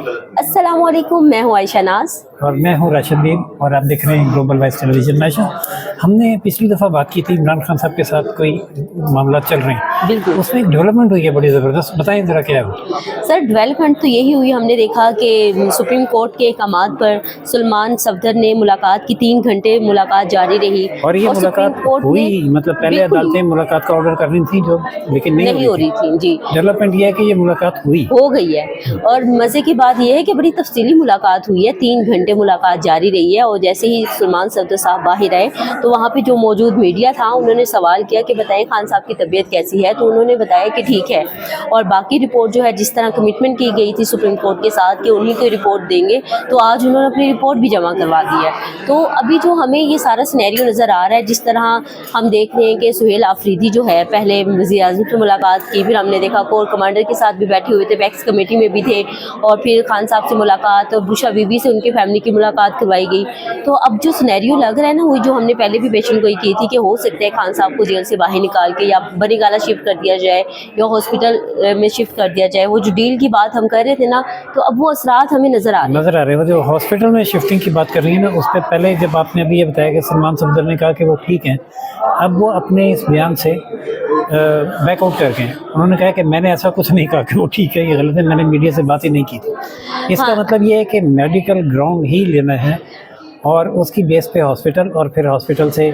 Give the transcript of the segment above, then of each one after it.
अस्सलाम वालेकुम, मैं हूँ आयशा नाज। और मैं हूँ राशिद बेग और आप देख रहे हैं ग्लोबल वॉइस टेलीविजन नेशन। हमने पिछली दफ़ा बात की थी इमरान खान साहब के साथ कोई मामला चल रहे हैं, बिल्कुल उसमें एक डेवलपमेंट हुई है बड़ी ज़बरदस्त, बताएं ज़रा क्या है। सर, डेवलपमेंट तो यही हुई, हमने देखा कि सुप्रीम कोर्ट के अहकामात पर सलमान सफदर ने मुलाकात की, 3 घंटे मुलाकात जारी रही और ये मुलाकात हुई, मतलब पहले अदालतें मुलाकात का ऑर्डर कर रही थी जो, लेकिन नहीं हो रही थी। जी, डेवलपमेंट ये है कि ये मुलाकात हुई, हो गई है। और मज़े की बात यह है कि बड़ी तफसीली मुलाकात हुई है, 3 घंटे मुलाकात जारी रही है। और जैसे ही सलमान सफदर साहब बाहर आए तो वहाँ पे जो मौजूद मीडिया था उन्होंने सवाल किया कि बताएं खान साहब की तबीयत कैसी है, तो उन्होंने बताया कि ठीक है। और बाकी रिपोर्ट जो है, जिस तरह कमिटमेंट की गई थी सुप्रीम कोर्ट के साथ कि उन्हीं को रिपोर्ट देंगे, तो आज उन्होंने अपनी रिपोर्ट भी जमा करवा दी है। तो अभी जो हमें ये सारा सिनेरियो नज़र आ रहा है, जिस तरह हम देख रहे हैं कि सुहेल आफरीदी जो है पहले वज़ीर आज़म से मुलाकात की, फिर हमने देखा कोर कमांडर के साथ भी बैठे हुए थे, पैक्स कमेटी में भी थे, और फिर खान साहब से मुलाकात और बुशा बीबी से उनकी फैमिली की मुलाकात करवाई गई। तो अब जो सिनेरियो लग रहा है ना, वो जो हमने पहले भी पेशन गोई की थी कि हो सकता है खान साहब को जेल से बाहर निकाल के या बनी गाला शिफ्ट कर दिया जाए या हॉस्पिटल में शिफ्ट कर दिया जाए। वो जो डील की बात हम कर रहे थे ना, तो अब वो असरात हमें नज़र आ रहे हैं। वो जो हॉस्पिटल में शिफ्टिंग की बात कर रही है ना, उस पर पहले जब आपने अभी ये बताया कि सलमान सफदर ने कहा कि वो ठीक हैं, अब वो अपने इस बयान से बैकआउट कर गए। उन्होंने कहा कि मैंने ऐसा कुछ नहीं कहा कि वो ठीक है, ये गलत है, मैंने मीडिया से बात ही नहीं की थी। इसका मतलब ये है कि मेडिकल ग्राउंड ही लेना है और उसकी बेस पे हॉस्पिटल, और फिर हॉस्पिटल से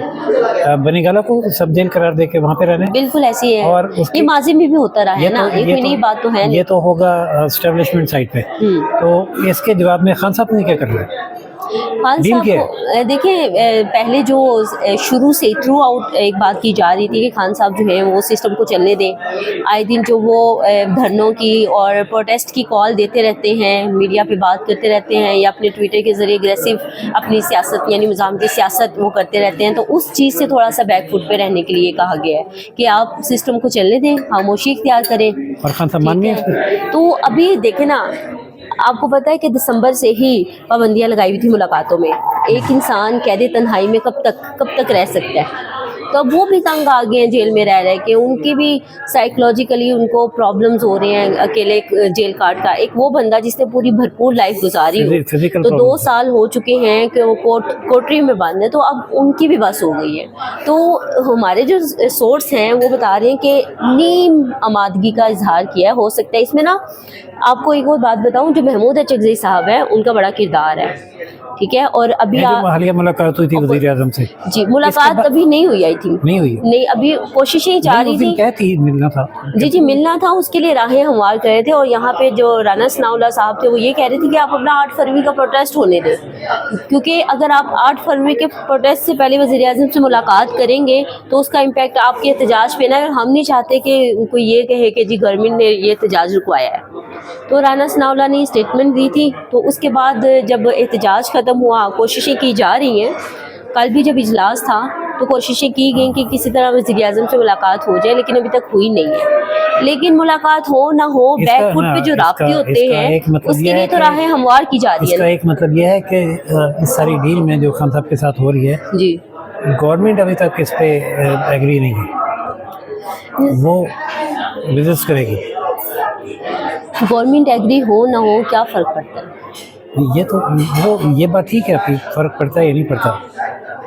बनीगाला को सब जेल करार दे के वहाँ पे रहने। बिल्कुल ऐसी है, और ये माजी में भी होता रहा है ना, एक नई बात तो है। ये तो होगा एस्टेब्लिशमेंट साइड पे। तो इसके जवाब में खान साहब ने क्या कर रहे हैं? खान साहब को देखिए, पहले जो शुरू से थ्रू आउट एक बात की जा रही थी कि खान साहब जो है वो सिस्टम को चलने दें। आए दिन जो वो धरनों की और प्रोटेस्ट की कॉल देते रहते हैं, मीडिया पे बात करते रहते हैं या अपने ट्विटर के ज़रिए एग्रेसिव अपनी सियासत यानी निज़ाम की सियासत वो करते रहते हैं। तो उस चीज़ से थोड़ा सा बैकफुट पे रहने के लिए कहा गया है कि आप सिस्टम को चलने दें, खामोशी इख्तियार करें। और खान साहब मान गए। तो अभी देखें ना, आपको पता है कि दिसंबर से ही पाबंदियां लगाई हुई थी मुलाकातों में। एक इंसान कैद तन्हाई में कब तक रह सकता है? तो अब वो भी तंग आ गए हैं जेल में रह के, उनकी भी साइकोलॉजिकली उनको प्रॉब्लम्स हो रहे हैं। अकेले जेल काट का एक वो बंदा जिसने पूरी भरपूर लाइफ गुजारी हो, तो 2 साल हो चुके हैं कि वो कोटरी में बंद है, तो अब उनकी भी बस हो गई है। तो हमारे जो सोर्स हैं वो बता रहे हैं कि नीम आमादगी का इजहार किया है। हो सकता है इसमें ना, आपको एक और बात बताऊं, जो महमूद अचकज़ई साहब हैं उनका बड़ा किरदार है, ठीक है। और अभी हालिया मुलाकात हुई थी वज़ीर आज़म से। जी, मुलाकात अभी नहीं हुई, आई थी नहीं, अभी कोशिशें जारी थी। कहती मिलना था, जी मिलना था, उसके लिए राहें हमवार कर रहे थे। और यहाँ पे जो राना सनाउल्लाह साहब थे वो ये कह रहे थे कि आप अपना 8 फरवरी का प्रोटेस्ट होने दें, क्योंकि अगर आप 8 फरवरी के प्रोटेस्ट से पहले वज़ीर आज़म से मुलाकात करेंगे तो उसका इम्पैक्ट आपके एहतजाज पे ना। हम नहीं चाहते कि कोई ये कहे कि जी गवर्नमेंट ने ये एहतजाज रुकवाया है। तो राना सनाउल्लाह ने स्टेटमेंट दी थी। तो उसके बाद जब एहतजाज ख़त्म हुआ, कोशिशें की जा रही हैं। कल भी जब इजलास था तो कोशिशें की गई कि किसी तरह वज़ीर आज़म से मुलाकात हो जाए, लेकिन अभी तक हुई नहीं है। लेकिन मुलाकात हो ना हो, बैकफुट पे जो राब्ते होते हैं उसके लिए तो राहें हमवार की जा रही है। इसका एक मतलब यह है कि इस सारी डील में जो खान साहब के साथ हो रही है जी, गवर्नमेंट अभी तक इस पे एग्री नहीं है, वो रेजिस्ट करेगी। गवर्नमेंट एग्री हो ना हो, क्या फ़र्क पड़ता है? ये तो वो ये बात ठीक है, आपकी फ़र्क पड़ता है या नहीं पड़ता,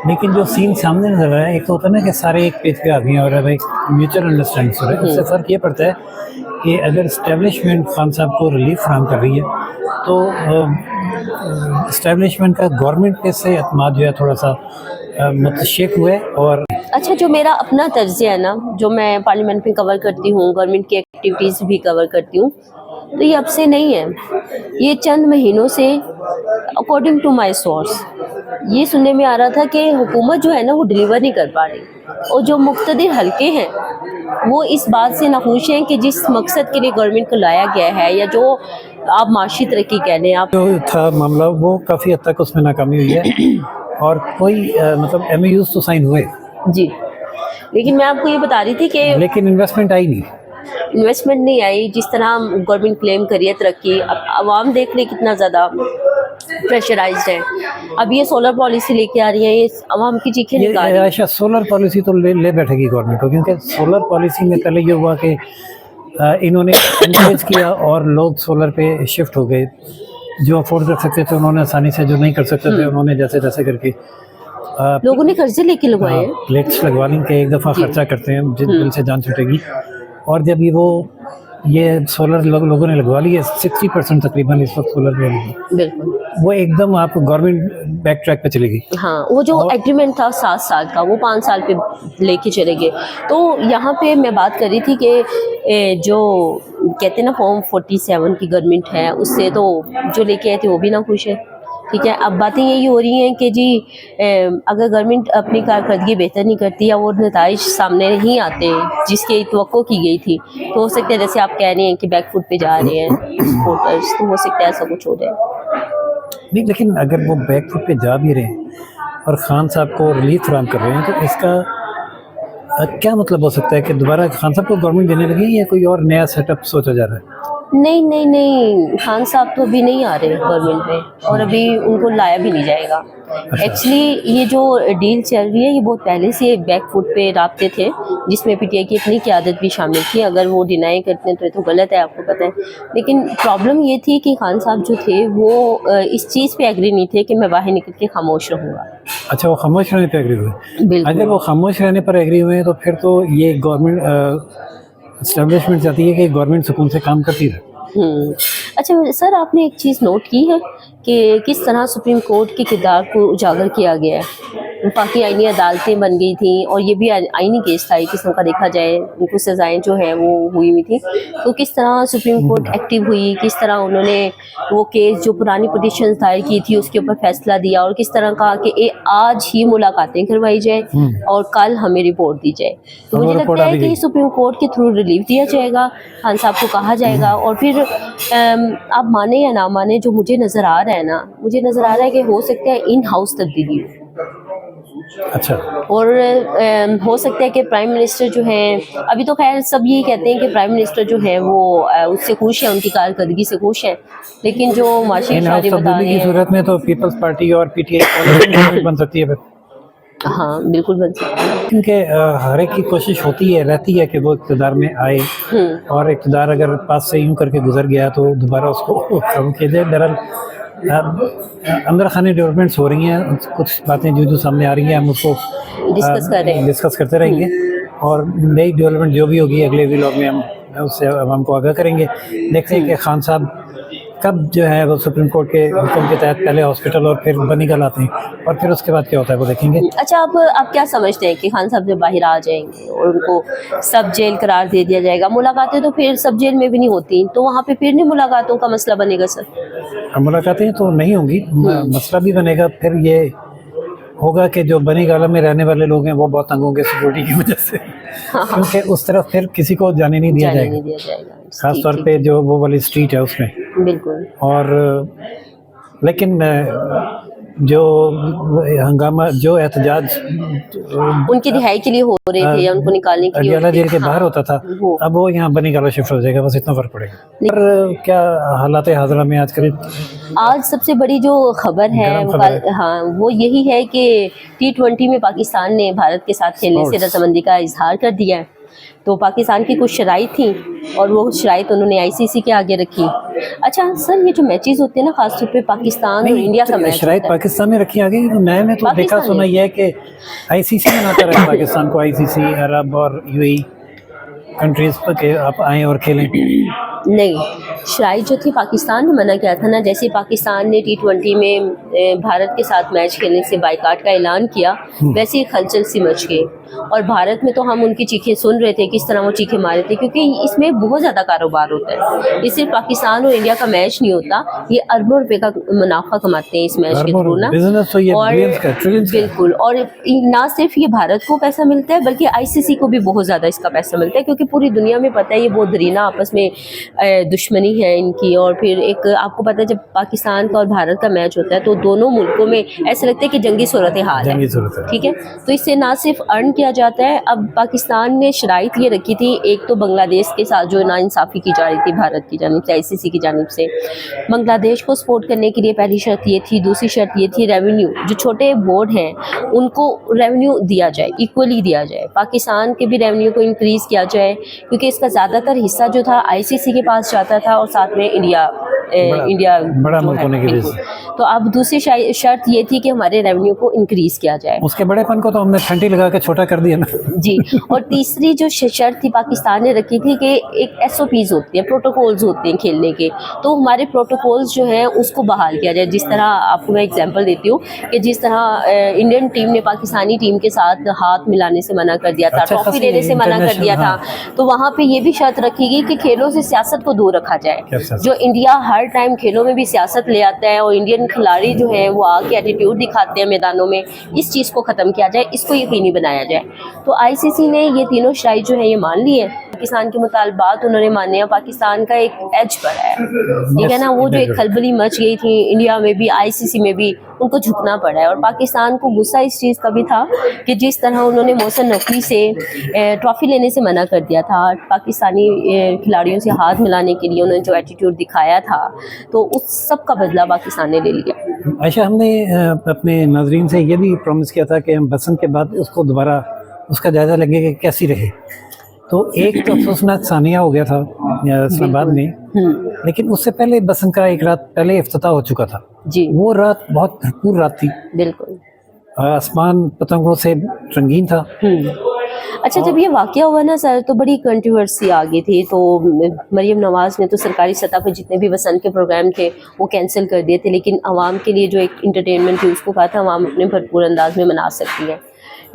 लेकिन जो सीन सामने नजर रहा है, एक तो होता है ना कि सारे एक पेज पे आ गए और अब एक म्यूचुअल अंडरस्टैंडिंग हो रहा है। उससे फ़र्क ये पड़ता है कि अगर इस्टेब्लिशमेंट खान साहब को रिलीफ फराहम कर रही है तो इस्टेब्लिशमेंट का गवर्नमेंट पे से एतमाद जो है थोड़ा सा मुतशक्किक हुआ है। और अच्छा, जो मेरा अपना तर्ज है ना, जो मैं पार्लियामेंट में कवर करती हूँ, गवर्नमेंट की एक्टिविटीज़ भी कवर करती हूँ, तो ये अब से नहीं है, ये चंद महीनों से अकॉर्डिंग टू माय सोर्स ये सुनने में आ रहा था कि हुकूमत जो है ना वो डिलीवर नहीं कर पा रही, और जो मुक़्तदिर हल्के हैं वो इस बात से नाखुश हैं कि जिस मकसद के लिए गवर्नमेंट को लाया गया है, या जो आप माशी तरक्की कह लें, आप जो था मामला वो काफ़ी हद तक उसमें नाकामी हुई है और कोई मतलब MOUs तो साइन हुए जी। लेकिन मैं आपको ये बता रही थी कि लेकिन इन्वेस्टमेंट आई नहीं, इन्वेस्टमेंट नहीं आई जिस तरह गवर्नमेंट क्लेम करी है तरक्की। अब आवाम देख ले कितना ज़्यादा प्रेशराइज्ड है। अब ये सोलर पॉलिसी लेके आ रही है, ये आवाम की चीखें निकाल रही है। अच्छा, सोलर पॉलिसी तो ले बैठेगी गवर्नमेंट को, क्योंकि सोलर पॉलिसी में पहले ये हुआ कि इन्होंने एनकरेज किया और लोग सोलर पे शिफ्ट हो गए। جو افورڈ کر سکتے تھے انہوں نے آسانی سے, جو نہیں کر سکتے تھے انہوں نے جیسے تیسے کر کے لوگوں نے قرضے لے کے لگوائے ہیں. پلیٹس لگوا لیں کہ ایک دفعہ خرچہ کرتے ہیں جن دل سے جان چھوٹے گی. اور جب یہ سولر لوگوں نے لگوا لی ہے 60% تقریباً اس وقت سولر پہ بالکل وہ ایک دم آپ گورنمنٹ بیک ٹریک پہ چلے گی. ہاں, وہ جو ایگریمنٹ تھا 7 سال کا وہ 5 سال پہ لے کے چلے گئے. تو یہاں پہ میں بات کر رہی تھی کہ جو کہتے ہیں نا فارم 47 کی گورنمنٹ ہے, اس سے تو جو لے کے آئے تھے وہ بھی نہ خوش ہے. ٹھیک ہے, اب باتیں یہی ہو رہی ہیں کہ جی اگر گورنمنٹ اپنی کارکردگی بہتر نہیں کرتی یا وہ نتائج سامنے نہیں آتے جس کی توقع کی گئی تھی, تو ہو سکتا ہے جیسے آپ کہہ رہے ہیں کہ بیک فٹ پہ جا رہے ہیں ووٹرس, تو ہو سکتا ہے ایسا کچھ ہو جائے. نہیں, لیکن اگر وہ بیک فٹ پہ جا بھی رہے ہیں اور خان صاحب کو ریلیف فراہم کر رہے ہیں تو اس کا کیا مطلب ہو سکتا ہے کہ دوبارہ خان صاحب کو گورنمنٹ دینے لگی یا کوئی اور نیا سیٹ اپ سوچا جا رہا ہے؟ نہیں, خان صاحب تو ابھی نہیں آ رہے گورنمنٹ میں, اور ابھی ان کو لایا بھی نہیں جائے گا. ایکچولی یہ جو ڈیل چل رہی ہے یہ بہت پہلے سے بیک فٹ پہ رابطے تھے, جس میں پی ٹی آئی کی اپنی قیادت بھی شامل تھی. اگر وہ ڈینائی کرتے ہیں تو یہ تو غلط ہے, آپ کو پتہ ہے. لیکن پرابلم یہ تھی کہ خان صاحب جو تھے وہ اس چیز پہ ایگری نہیں تھے کہ میں باہر نکل کے خاموش رہوں گا. اچھا, وہ خاموش رہنے پہ ایگری ہوئے. بالکل, اگر وہ خاموش رہنے پر ایگری ہوئے ہیں تو پھر تو یہ گورنمنٹ اسٹیبلشمنٹ چاہتی ہے کہ گورنمنٹ سکون سے کام کرتی رہے. اچھا سر, آپ نے ایک چیز نوٹ کی ہے کہ کس طرح سپریم کورٹ کے کردار کو اجاگر کیا گیا ہے. وفاقی آئینی عدالتیں بن گئی تھیں اور یہ بھی آئینی کیس تھا ایک قسم کا, دیکھا جائے ان کو سزائیں جو ہیں وہ ہوئی ہوئی تھیں. تو کس طرح سپریم کورٹ ایکٹیو ہوئی, کس طرح انہوں نے وہ کیس جو پرانی پٹیشنز دائر کی تھی اس کے اوپر فیصلہ دیا, اور کس طرح کہا کہ آج ہی ملاقاتیں کروائی جائے اور کل ہمیں رپورٹ دی جائے. تو مجھے لگتا ہے کہ سپریم کورٹ کے تھرو ریلیف دیا جائے گا, خان صاحب کو کہا جائے گا, اور پھر آپ مانیں یا نہ مانیں, جو مجھے نظر آ رہا ہے نا, مجھے نظر آ رہا ہے کہ ہو سکتا ہے ان ہاؤس تبدیلی ہو. اچھا, اور ہو سکتا ہے کہ پرائم منسٹر جو ہیں, ابھی تو خیر سب یہی کہتے ہیں کہ پرائم منسٹر جو ہیں وہ اس سے خوش ہیں, ان کی کارکردگی سے خوش ہیں, لیکن جو معاشی اشارے بتا رہے کی ہیں صورت میں تو پیپلز پارٹی اور پی ٹی آئی بن سکتی ہے پھر. ہاں بالکل بن سکتا ہے, کیونکہ ہر ایک کی کوشش ہوتی ہے, رہتی ہے کہ وہ اقتدار میں آئے, اور اقتدار اگر پاس سے یوں کر کے گزر گیا تو دوبارہ اس کو کم کیا جائے. بہرحال اندر خانے ڈیولپمنٹس ہو رہی ہیں, کچھ باتیں جو سامنے آ رہی ہیں ہم اس کو ڈسکس کرتے رہیں گے, اور نئی ڈیولپمنٹ جو بھی ہوگی اگلے ویلاگ میں ہم اس سے عوام کو آگاہ کریں گے. دیکھتے ہیں کہ خان صاحب کب جو ہے وہ سپریم کورٹ کے حکم کے تحت پہلے ہاسپٹل اور پھر بنی گل آتے ہیں, اور پھر اس کے بعد کیا ہوتا ہے وہ دیکھیں گے. اچھا, آپ کیا سمجھتے ہیں کہ خان صاحب جب باہر آ جائیں گے اور ان کو سب جیل قرار دے دیا جائے گا, ملاقاتیں تو پھر سب جیل میں بھی نہیں ہوتی, تو وہاں پہ پھر نہیں ملاقاتوں کا مسئلہ بنے گا سر؟ ملاقاتیں تو نہیں ہوں گی, مسئلہ بھی بنے گا. پھر یہ ہوگا کہ جو بنی گالہ میں رہنے والے لوگ ہیں وہ بہت تنگ ہوں گے سیکورٹی کی وجہ سے, کیونکہ اس طرف پھر کسی کو جانے نہیں دیا جائے گا, خاص طور پہ جو وہ والی اسٹریٹ ہے اس میں. بالکل. اور لیکن جو ہنگامہ, جو احتجاج ان کی رہائی کے لیے ہو رہے تھے یا ان کو نکالنے کے لیے اڈیالہ جیل کے باہر ہوتا تھا, اب وہ یہاں بنی گالہ شفٹ ہو جائے گا, بس اتنا فرق پڑے گا. اور کیا حالات حاضرہ میں آج سب سے بڑی جو خبر ہے ہاں وہ یہی ہے کہ T20 میں پاکستان نے بھارت کے ساتھ کھیلنے سے رضامندی کا اظہار کر دیا ہے. تو پاکستان کی کچھ شرائط تھیں اور وہ شرائط انہوں نے ICC کے آگے رکھی. اچھا سر, یہ جو میچز ہوتے ہیں نا, خاص طور پہ پاکستان اور انڈیا کا میچ, شرائط پاکستان میں رکھی آگے. نئے میں تو دیکھا سنا یہ ہے کہ ICC میں نہ کرے پاکستان کو, ICC عرب اور UAE کنٹریز پر کہ آپ آئیں اور کھیلیں. نہیں, شرائط جو تھی پاکستان نے منع کیا تھا نا, جیسے پاکستان نے T20 میں بھارت کے ساتھ میچ کھیلنے سے بائیکاٹ کا اعلان کیا, ویسے ہی خلچل سی مچ گئی. اور بھارت میں تو ہم ان کی چیخیں سن رہے تھے, کس طرح وہ چیخیں مارے تھے, کیونکہ اس میں بہت زیادہ کاروبار ہوتا ہے. یہ صرف پاکستان اور انڈیا کا میچ نہیں ہوتا, یہ اربوں روپے کا منافع کماتے ہیں اس میچ کے تھرو نا. اور بالکل, اور نہ صرف یہ بھارت کو پیسہ ملتا ہے بلکہ ICC کو بھی بہت زیادہ اس کا پیسہ ملتا ہے, کیونکہ پوری دنیا میں پتہ ہے یہ بہت درینہ آپس میں دشمنی ہے ان کی. اور پھر ایک آپ کو پتہ ہے جب پاکستان کا اور بھارت کا میچ ہوتا ہے تو دونوں ملکوں میں ایسا لگتا ہے کہ جنگی صورتحال ہے. ٹھیک ہے, تو اس سے نہ صرف ارن کیا جاتا ہے. اب پاکستان نے شرائط یہ رکھی تھی, ایک تو بنگلہ دیش کے ساتھ جو ناانصافی کی جا رہی تھی بھارت کی جانب سے, ICC کی جانب سے بنگلہ دیش کو سپورٹ کرنے کے لیے پہلی شرط یہ تھی. دوسری شرط یہ تھی ریونیو, جو چھوٹے بورڈ ہیں ان کو ریونیو دیا جائے, ایکولی دیا جائے. پاکستان کے بھی ریونیو کو انکریز کیا جائے, کیونکہ اس کا زیادہ تر حصہ جو تھا ICC کے پاس جاتا تھا اور ساتھ میں انڈیا इंडिया बड़ा जो मुल्क है, होने की वजह बिल्कुल। तो अब दूसरी शर्त ये थी कि हमारे रेवेन्यू को इंक्रीज किया जाए। उसके बड़ेपन को तो हमने फंटी लगा के छोटा कर दिया ना। जी, और तीसरी जो शर्त थी पाकिस्तान ने रखी थी कि एक SOPs होती हैं, प्रोटोकॉल्स होते हैं खेलने के, तो हमारे प्रोटोकॉल्स जो हैं उसको बहाल किया जाए। जिस तरह आपको मैं एग्जांपल देती हूँ कि जिस तरह इंडियन टीम ने पाकिस्तानी टीम के साथ हाथ मिलाने से मना कर दिया था, अच्छा, ट्रॉफी लेने से मना कर दिया था, हाँ। तो वहाँ पे ये भी शर्त रखी गई कि खेलों से सियासत को दूर रखा जाए। जो इंडिया हर टाइम खेलों में भी सियासत ले आता है और इंडियन खिलाड़ी जो है वो आके एटीट्यूड दिखाते हैं मैदानों में, इस चीज़ को ख़त्म किया जाए, इसको यकीनी बनाया जाए। तो ICC ने ये तीनों शराइत जो है ये मान ली है। पाकिस्तान के मुतालबात उन्होंने माने हैं, पाकिस्तान का एक एज पड़ा है, ठीक है ना। वो जो एक खलबली मच गई थी इंडिया में भी, ICC में भी, उनको झुकना पड़ा है। और पाकिस्तान को गुस्सा इस चीज़ का भी था कि जिस तरह उन्होंने मोहसिन नकवी से ट्रॉफी लेने से मना कर दिया था, पाकिस्तानी खिलाड़ियों से हाथ मिलाने के लिए उन्होंने जो एटीट्यूड दिखाया था, तो उस सब का बदला पाकिस्तान ने ले लिया। आयशा, हमने अपने नाजरीन से ये भी प्रॉमिस किया था कि हम बसंत के बाद उसको दोबारा उसका जायज़ा लेंगे कि कैसी रहे। तो एक तो अफसोसनाक सानिया हो गया था इस्लामाबाद में, लेकिन उससे पहले बसंत का एक रात पहले इफ्तिताह हो चुका था जी, वो रात बहुत भरपूर रात थी, बिल्कुल। आसमान पतंगों से रंगीन था। अच्छा, जब ये वाक़या हुआ ना सर, तो बड़ी कंट्रोवर्सी आ गई थी। तो मरीम नवाज़ ने तो सरकारी सतह पर जितने भी बसंत के प्रोग्राम थे वो कैंसिल कर दिए थे, लेकिन आवाम के लिए जो एक इंटरटेनमेंट थी उसको कहा था आवाम अपने भरपूर अंदाज में मना सकती है।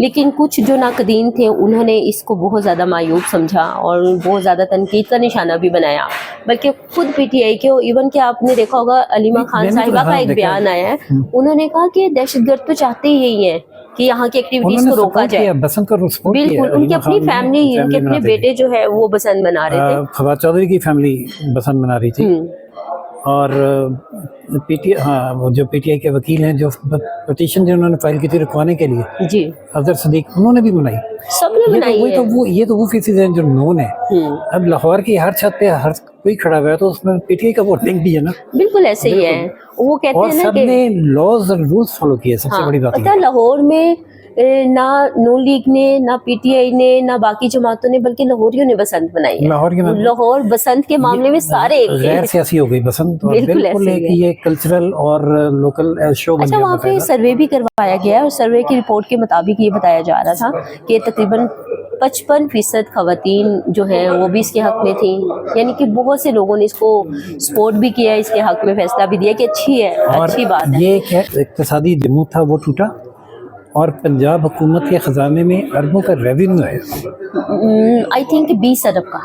लेकिन कुछ जो नाकदीन थे उन्होंने इसको बहुत ज़्यादा मायूब समझा और बहुत ज़्यादा तनकीद का निशाना भी बनाया। बल्कि खुद PTI के, इवन कि आपने देखा होगा अलीमा खान साहिबा का एक बयान आया है, उन्होंने कहा कि दहशतगर्द तो चाहते ही यही हैं कि यहाँ की एक्टिविटीज़ को रोका जाए। बसंत को सपोर्ट किया। बिल्कुल, उनकी अपनी फैमिली, उनके अपने बेटे जो है वो बसंत मना रहे थे। फवाद चौधरी की फैमिली बसंत मना रही थी। और वो जो PTI के वकील हैं, जो पटिशन जो उन्होंने फाइल की थी रुकवाने के लिए, जी, अफजल सदीक, उन्होंने भी मनाई। सबने मनाई है। ये तो वो फीसद हैं जो नोन है। अब लाहौर की हर छत पे हर कोई खड़ा हुआ है, तो उसमें PTI का वोटिंग भी है ना। बिल्कुल ऐसे ही है। वो कहते और हैं ना सबने लॉज और रूल्स फॉलो किए, सबसे बड़ी बात पता है, लाहौर में ना नून लीग ने, ना PTI ने, ना बाकी जमातों ने, बल्कि लाहौरियों ने बसंत बनाई है। लाहौर बसंत के मामले में सारे एक थे। गैर सियासी हो गई बसंत, और बिल्कुल एक ये कल्चरल और लोकल शो बन गया। अच्छा, वहाँ पे सर्वे भी करवाया गया है और सर्वे की रिपोर्ट के मुताबिक ये बताया जा रहा था कि तकरीबन 55% खवातीन जो हैं वो भी इसके हक में थी। यानी कि बहुत से लोगों ने इसको सपोर्ट भी किया, इसके हक में फैसला भी दिया कि अच्छी है, अच्छी बात है। ये क्या इक्तिसादी जमूद था वो टूटा, और पंजाब हुकूमत के ख़जाने में अरबों का रेवेन्यू आया। आई थिंक 20 अरब का।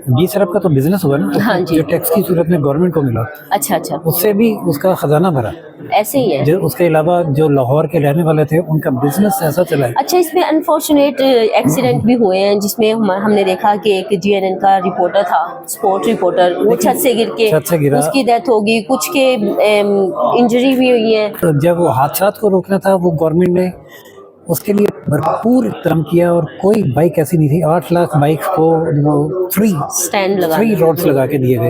20 अरब का तो बिजनेस हुआ ना। हाँ जी, जो टैक्स की सूरत में गवर्नमेंट को मिला। अच्छा अच्छा, उससे भी उसका खजाना भरा। ऐसे ही है। जो उसके अलावा जो लाहौर के रहने वाले थे उनका बिजनेस ऐसा चला है। अच्छा, इसमें अनफॉर्चुनेट एक्सीडेंट भी हुए हैं, जिसमें हमने देखा कि एक GNN का रिपोर्टर था, स्पोर्ट रिपोर्टर, वो छत से गिरा, उसकी डेथ हो गई, कुछ के इंजरी भी हुई है। तो जब वो हादसात को रोकना था, वो गवर्नमेंट ने उसके लिए भरपूर इक़दाम किया, और कोई बाइक ऐसी नहीं थी। 8 लाख बाइक को वो फ्री रोड्स लगा के दिए गए,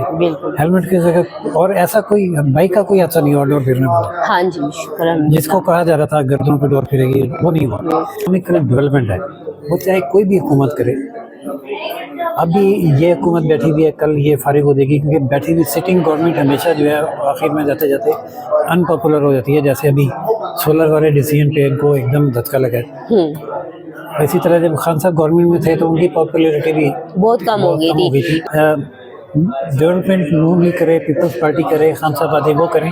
हेलमेट की जगह। और ऐसा कोई बाइक का कोई हादसा नहीं हुआ डोर फिरने वाला। हाँ जी, शुक्र। जिसको कहा जा रहा था गर्दनों पे डोर फिरेगी, वो नहीं हुआ। इकोनॉमिक डेवलपमेंट है, वो चाहे कोई भी हुकूमत करे। अभी ये हुकूमत बैठी हुई है, कल ये फारिग हो जाएगी, क्योंकि बैठी हुई सिटिंग गवर्नमेंट हमेशा जो है आखिर में जाते जाते अनपॉपुलर हो जाती है। जैसे अभी सोलर वाले डिसीजन पे इनको एकदम धक्का लगा है। इसी तरह जब खान साहब गवर्नमेंट में थे तो उनकी पॉपुलैरिटी भी बहुत कम हो गई थी। डेवलपमेंट नून लीग करे, पीपल्स पार्टी करे, खान साहब आते वो करें,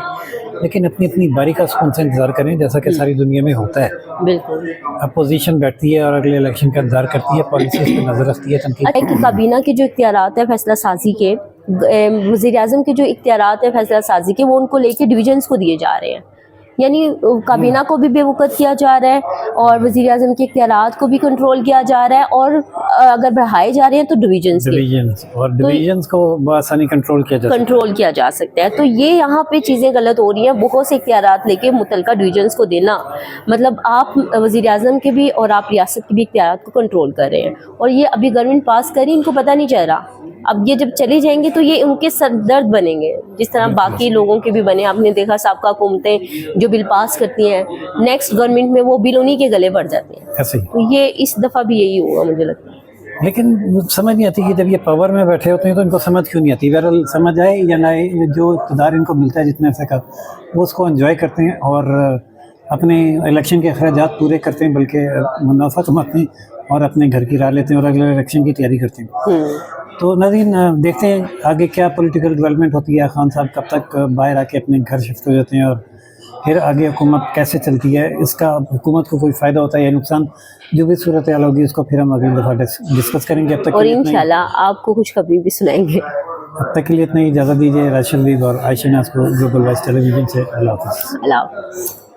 लेकिन अपनी अपनी बारी का सुकून से इंतजार करें, जैसा कि सारी दुनिया में होता है। बिल्कुल, अपोजिशन बैठती है और अगले इलेक्शन का इंतजार करती है, पॉलिसीज पे नजर रखती है, तनकीद। काबीना के जो इख्तियारात है फैसला साजी के, वज़ीर आज़म के जो इख्तियारात है फैसला साजी के, वो उनको लेके डिविजन्स को दिए जा रहे हैं। यानी काबीना को भी बेवकूफ़ किया जा रहा है और वज़ीर आज़म के इख्तियारात को भी कंट्रोल किया जा रहा है, और अगर बढ़ाए जा रहे हैं तो डिविजन्स को आसानी कंट्रोल किया जा सकता है। तो ये यहाँ पे चीज़ें गलत हो रही हैं। बहुत से इख्तियारात लेके मुतलका डिविजन्स को देना, मतलब आप वज़ीर आज़म के भी और आप रियासत के भी इख्तियारात को कंट्रोल कर रहे हैं, और ये अभी गवर्नमेंट पास करी, इनको पता नहीं चल रहा। अब ये जब चले जाएंगे तो ये उनके सरदर्द बनेंगे, जिस तरह बाकी लोगों के भी बने। आपने देखा साबका हुकूमतें जो बिल पास करती हैं, नेक्स्ट गवर्नमेंट में वो बिल उन्हीं के गले पड़ जाते हैं। तो ये इस दफ़ा भी यही होगा मुझे लगता है। لیکن سمجھ نہیں آتی کہ جب یہ پاور میں بیٹھے ہوتے ہیں تو ان کو سمجھ کیوں نہیں آتی. بہرحال سمجھ آئے یا نہ آئے, جو اقتدار ان کو ملتا ہے جتنے عرصے کا, وہ اس کو انجوائے کرتے ہیں اور اپنے الیکشن کے اخراجات پورے کرتے ہیں, بلکہ منافع کماتے ہیں اور اپنے گھر کی راہ لیتے ہیں اور اگلے الیکشن کی تیاری کرتے ہیں. تو ناظرین دیکھتے ہیں آگے کیا پولیٹیکل ڈیولپمنٹ ہوتی ہے. خان صاحب کب تک باہر آ کے اپنے گھر شفٹ ہو جاتے ہیں اور پھر آگے حکومت کیسے چلتی ہے, اس کا حکومت کو کوئی فائدہ ہوتا ہے یا نقصان, جو بھی صورتحال ہوگی اس کو پھر ہم اگلی دفعہ ڈسکس کریں گے. اب تک اور انشاءاللہ آپ کو خوشخبری بھی سنائیں گے. اب تک کے لیے اتنا ہی اجازت دیجیے. راشد حبیب اور عائشہ ناز کو گلوبل وائس ٹیلی ویژن سے اللہ حافظ. اللہ حافظ.